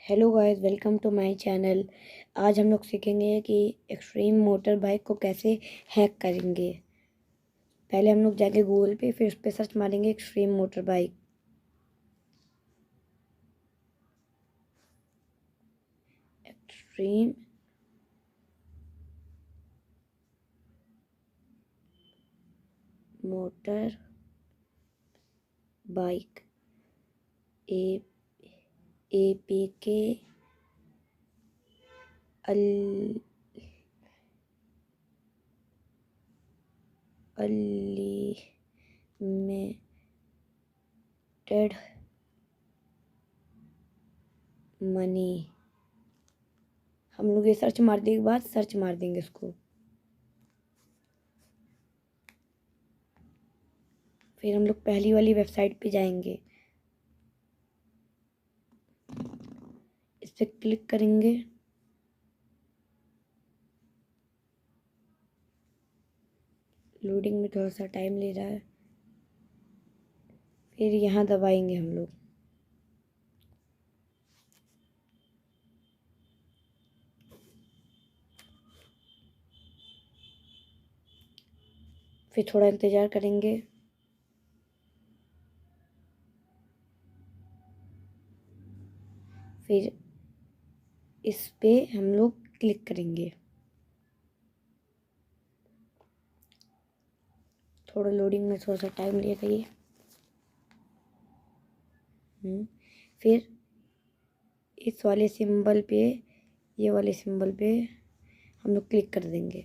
Hello guys, welcome to my channel. आज हम लोग सीखेंगे कि एक्सट्रीम मोटर बाइक को कैसे हैक करेंगे। पहले हम लोग जाएंगे गूगल पे, फिर उस पर सर्च मारेंगे extreme motor bike. Extreme motor bike APK unlimited money. हम लोग ये सर्च मारने के बाद सर्च मार देंगे इसको। फिर हम लोग पहली वाली वेबसाइट पे जाएंगे, इस पर क्लिक करेंगे। लोडिंग में थोड़ा सा टाइम ले रहा है। फिर यहाँ दबाएंगे हम लोग। फिर थोड़ा इंतज़ार करेंगे। फिर इस पे हम लोग क्लिक करेंगे। थोड़ा लोडिंग में थोड़ा सा टाइम ले रही है। फिर इस वाले सिंबल पे, ये वाले सिंबल पे हम लोग क्लिक कर देंगे।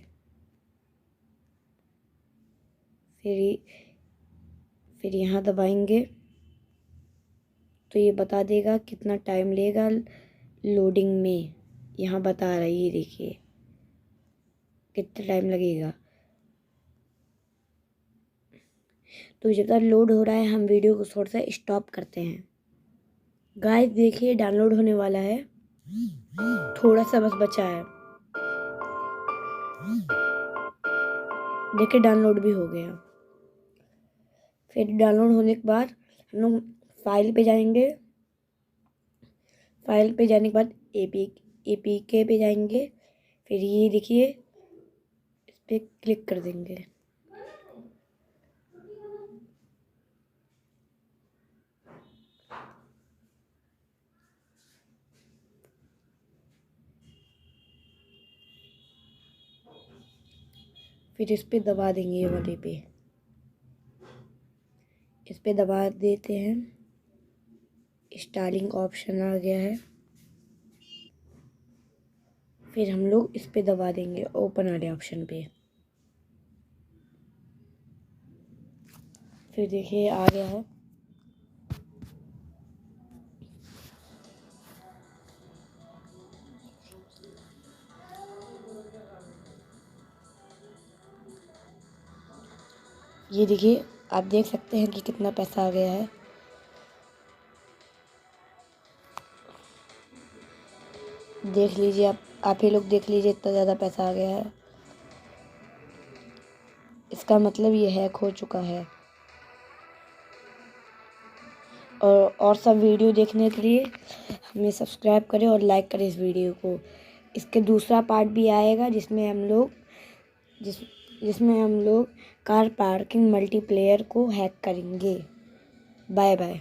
फिर यहाँ दबाएंगे तो ये बता देगा कितना टाइम लेगा लोडिंग में। यहाँ बता रहा है, ये देखिए कितना टाइम लगेगा। तो जब तक लोड हो रहा है हम वीडियो को थोड़ा सा स्टॉप करते हैं। गाइस देखिए डाउनलोड होने वाला है, थोड़ा सा बस बचा है। देखिए डाउनलोड भी हो गया। फिर डाउनलोड होने के बाद हम लोग फाइल पे जाएंगे। फाइल पे जाने के बाद APK पे जाएंगे। फिर ये देखिए इस पर क्लिक कर देंगे। फिर इस पे दबा देंगे, ये वाले पे इस पे दबा देते हैं। स्टार्टिंग ऑप्शन आ गया है। फिर हम लोग इस पे दबा देंगे ओपन वाले ऑप्शन पे। फिर देखिए आ गया है। ये देखिए आप देख सकते हैं कि कितना पैसा आ गया है। देख लीजिए, आप ही लोग देख लीजिए, इतना ज़्यादा पैसा आ गया है। इसका मतलब ये हैक हो चुका है। और सब वीडियो देखने के लिए हमें सब्सक्राइब करें और लाइक करें इस वीडियो को। इसके दूसरा पार्ट भी आएगा जिसमें हम लोग कार पार्किंग मल्टीप्लेयर को हैक करेंगे। Bye bye.